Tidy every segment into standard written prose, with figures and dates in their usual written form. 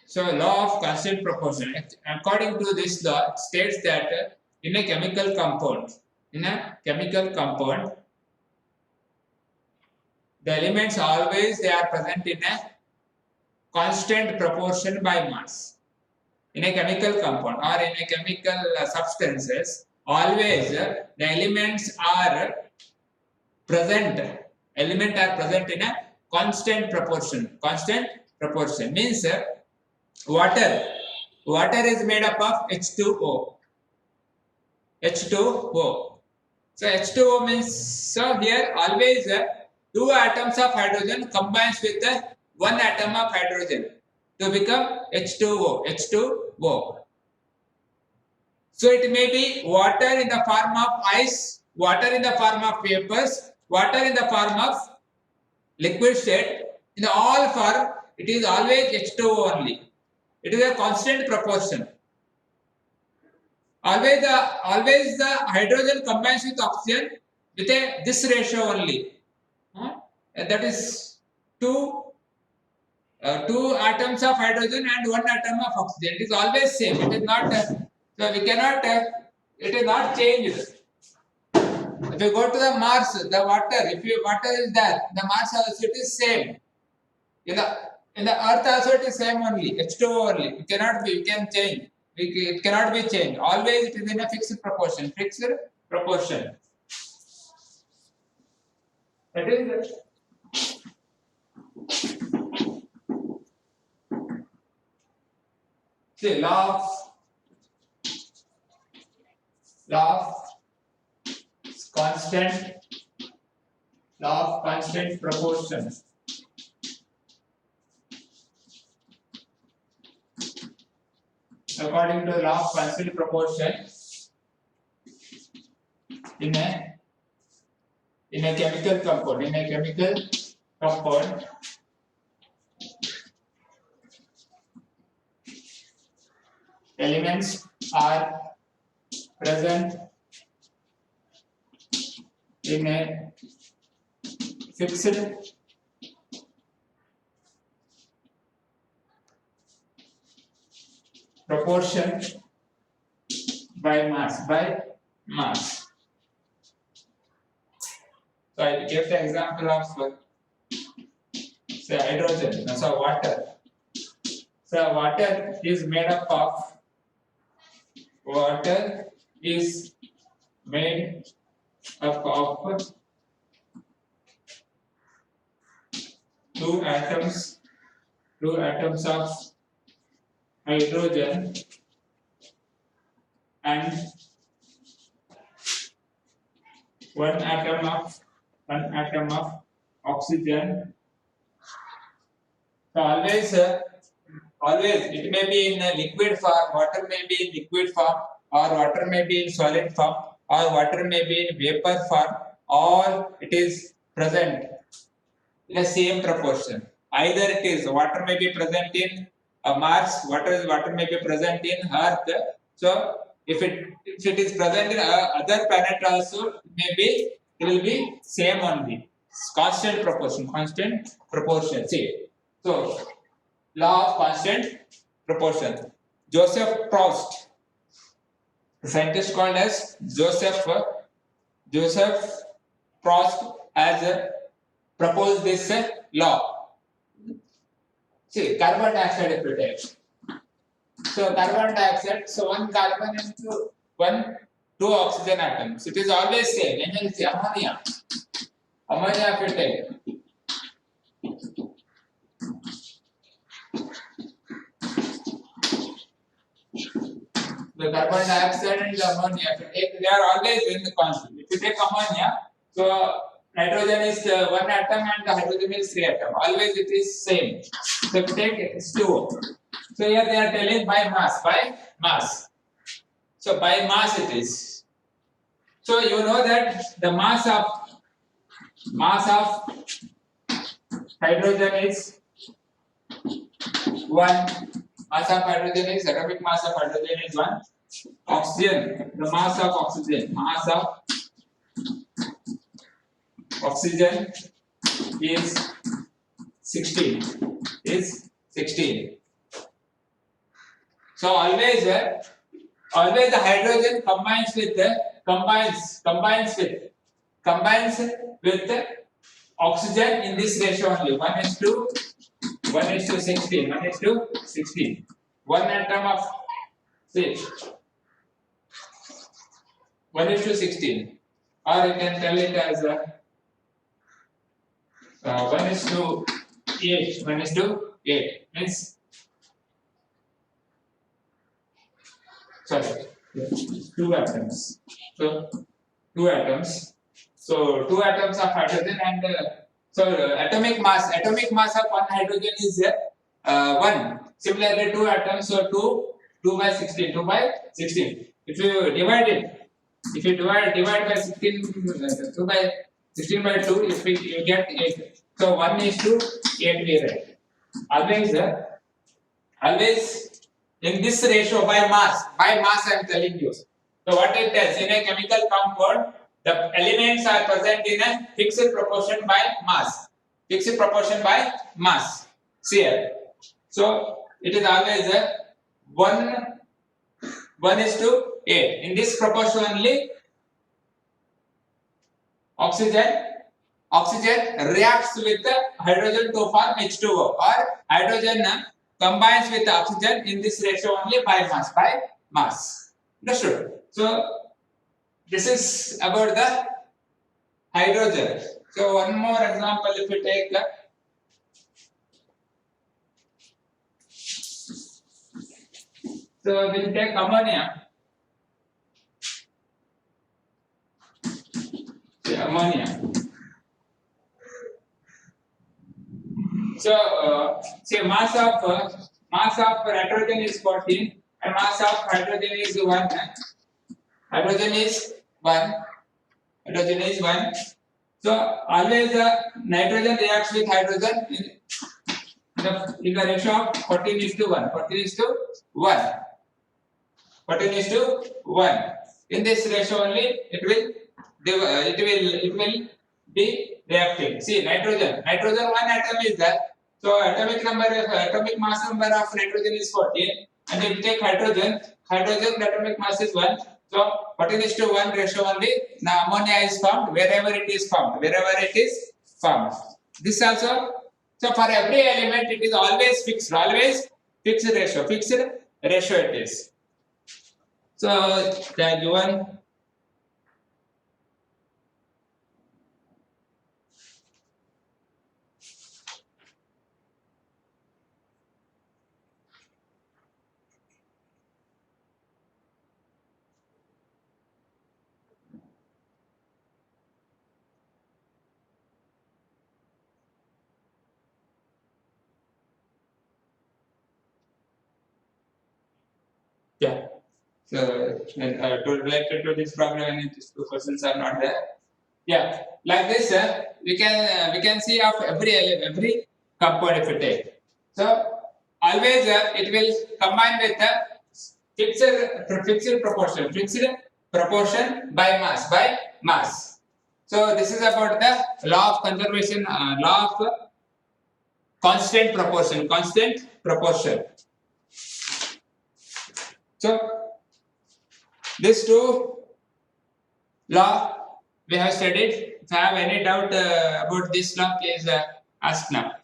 So law of constant proportion. According to this law, it states that in a chemical compound, the elements always they are present in a constant proportion by mass. In a chemical compound or in a chemical substances, always the elements are present. Elements are present in a constant proportion. Constant proportion means water is made up of H2O. H2O. So H2O means, so here always two atoms of hydrogen combines with one atom of hydrogen to become H2O. H2O. So it may be water in the form of ice, water in the form of vapors, water in the form of liquid state. In all form, it is always H2O only. It is a constant proportion. Always the hydrogen combines with oxygen with this ratio only. And that is two atoms of hydrogen and one atom of oxygen. It is always same. It is not. So we cannot. It is not changed. If you go to the Mars, the water. If water is there, the Mars also it is same. In the Earth also it is same only. H2O only. It cannot be. We can change. It cannot be changed. Always it is in a fixed proportion. Fixed proportion. That is. See, law of constant proportion. According to the law of constant proportion, in a chemical compound, elements are present in a fixed proportion by mass. So I give the example of say hydrogen, so water. So water is made up of two atoms of hydrogen and one atom of oxygen. So always it may be in a liquid form, water may be in liquid form, or water may be in solid form, or water may be in vapor form, or it is present in the same proportion. Either it is water may be present in Mars, water may be present in Earth. So if it is present in other planet also, it will be same only. Constant proportion. See, so law of constant proportion. Joseph Proust, the scientist called as Joseph Proust, has proposed this law. See, carbon dioxide if you take. So carbon dioxide, so one carbon into two oxygen atoms. It is always same. NLC, ammonia. Ammonia if you take. The carbon dioxide and the ammonia, if you take, they are always in the constant. If you take ammonia, so nitrogen is one atom and the hydrogen is three atom. Always it is same. So if you take it, it's 2O. So here they are telling by mass. So by mass it is. So you know that the mass of hydrogen is 1. Mass of hydrogen is atomic mass of hydrogen is 1. Oxygen, the mass of oxygen is 16. So always always the hydrogen combines with oxygen in this ratio only 1 is to 16 1 is to 16 one atom of say 1 is to 16 or you can tell it as 1 is to 8 1 is to 8 means sorry two atoms so two atoms so two atoms of hydrogen and atomic mass of one hydrogen is 1 similarly two atoms so 2 by 16 2 by 16 if you divide it if you divide by 16 2 by 16 by 2 if you get 8 so 1 is to 8 we write always always in this ratio by mass I am telling you so what it tells in a chemical compound the elements are present in a fixed proportion by mass see here so it is always a 1 is to 8 in this proportion only oxygen reacts with the hydrogen to form H2O or hydrogen combines with the oxygen in this ratio only by mass. Understood? So this is about the hydrogen. So one more example if we take so we'll take ammonia. So, say mass of nitrogen is 14 and mass of hydrogen is 1. Hydrogen is 1. Hydrogen is 1. So, always nitrogen reacts with hydrogen in the ratio of 14 is to 1. 14 is to 1. 14 is to 1. In this ratio only, it will be reacting. See, nitrogen one atom is there. So atomic mass number of nitrogen is 14, and if you take hydrogen the atomic mass is 1. So 14 is to 1 ratio only. Now ammonia is formed wherever it is formed. This also. So for every element, it is always fixed ratio. Fixed ratio it is. So the given. Yeah. So to related to this problem, and these two questions are not there. Yeah, like this, we can see of every compound if we take. So always it will combine with the fixed proportion by mass. So this is about the law of conservation, law of constant proportion. So these two law we have studied. If you have any doubt about this law, please ask now.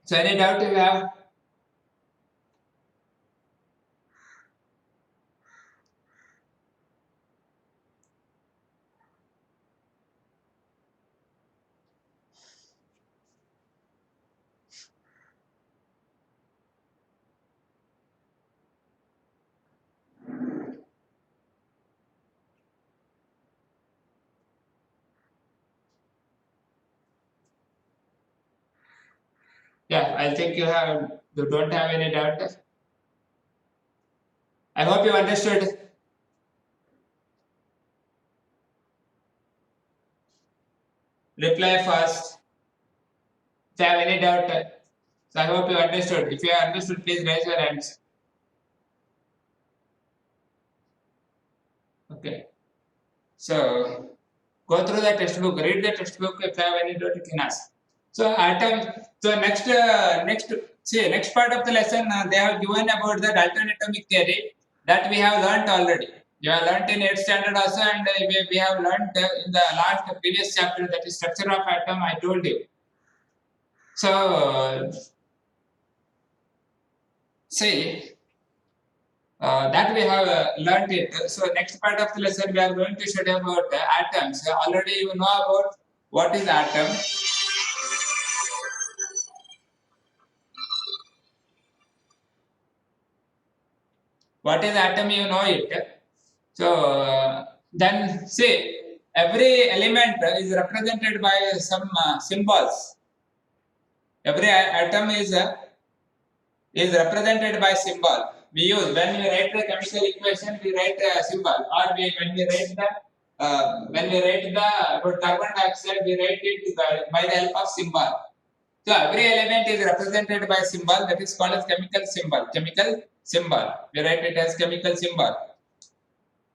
So any doubt you have? Yeah, I think you don't have any doubt. I hope you understood. Reply fast. If you have any doubt, so I hope you understood. If you have understood, please raise your hands. Okay. So go through the textbook, read the textbook. If you have any doubt, you can ask. So atom. So next part of the lesson, they have given about the Dalton atomic theory that we have learnt already. You have learnt in 8th standard also, and we have learnt in the previous chapter, that is structure of atom. I told you. So see. That we have learnt it. So next part of the lesson we are going to study about atoms. Already you know about what is atom. What is atom? You know it. So then see, every element is represented by some symbols. Every atom is represented by symbol. We use when we write the chemical equation, we write a symbol, or when we write the about carbon dioxide, we write it by the help of symbol. So every element is represented by symbol, that is called as chemical symbol. Chemical symbol. We write it as chemical symbol.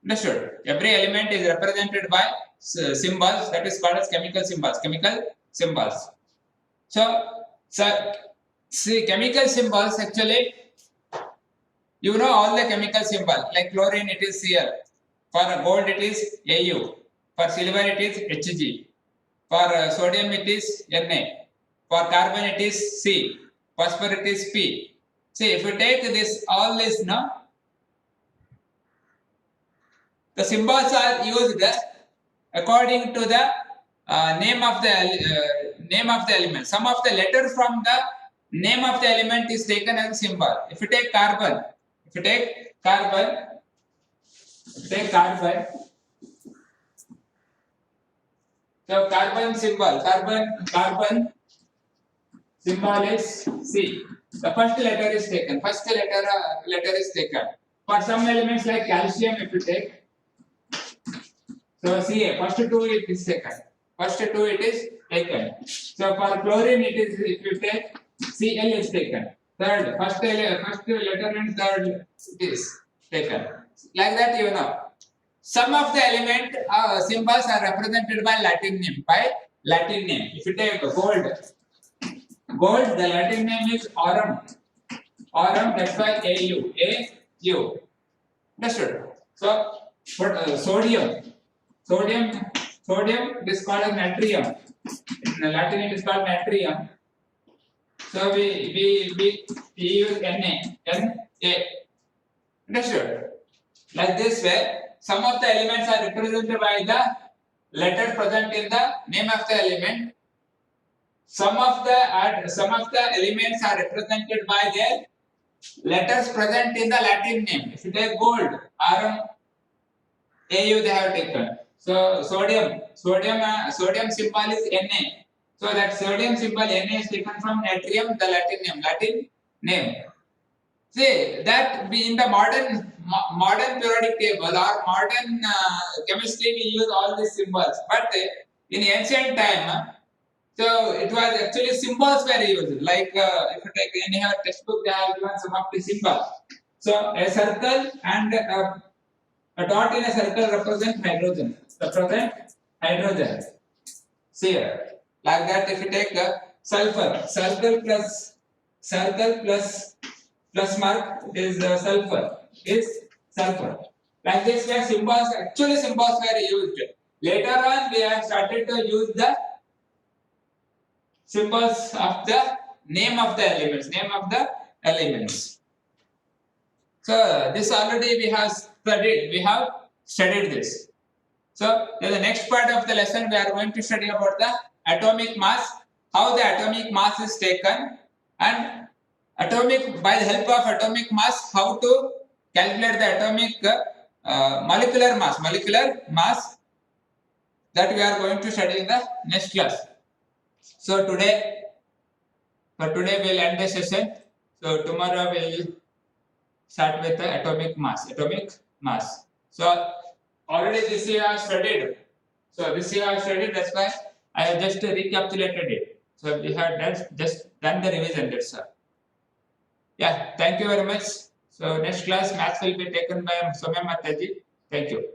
Understood? Every element is represented by symbols, that is called as chemical symbols. Chemical symbols. So see, chemical symbols actually, you know all the chemical symbols, like chlorine it is Cl, for gold it is Au, for silver it is Hg, for sodium it is Na, for carbon it is C, phosphor it is P. See, if you take this, all this now, the symbols are used according to the name of the element. Some of the letters from the name of the element is taken as a symbol. If you take carbon, so carbon symbol is C. The first letter is taken. Letter is taken. For some elements like calcium, if you take, so Ca, first two it is taken. So for chlorine, it is, if you take, Cl is taken. Third, first letter and third it is taken. Like that, you know. Some of the element symbols are represented by Latin name. If you take gold, the Latin name is aurum. That's why Au. Understood? So, for sodium, it is called as natrium. In Latin, it is called natrium. So we use Na. Understood? Like this way, some of the elements are represented by the letter present in the name of the element. Some of the elements are represented by their letters present in the Latin name. If you take gold, Aurum, Au they have taken. So sodium symbol is Na. So that sodium symbol Na is taken from natrium, the Latin name. See that in the modern periodic table or modern chemistry, we use all these symbols. But in ancient time, so it was actually symbols were used. Like if you take any textbook, they have given some of the symbols. So a circle and a dot in a circle represent hydrogen. See here. Like that, if you take sulfur, circle plus mark is sulfur. Like this way, symbols were used. Later on, we have started to use the symbols of the name of the elements. So this already we have studied this. So in the next part of the lesson, we are going to study about the atomic mass, how the atomic mass is taken, and by the help of atomic mass, how to calculate the atomic molecular mass that we are going to study in the next class. So today we'll end the session. So tomorrow we'll start with the atomic mass. So already this year I have studied. That's why I have just recapitulated it. So we have just done the revision, that's all. Yeah, thank you very much. So next class maths will be taken by Somya Mataji. Thank you.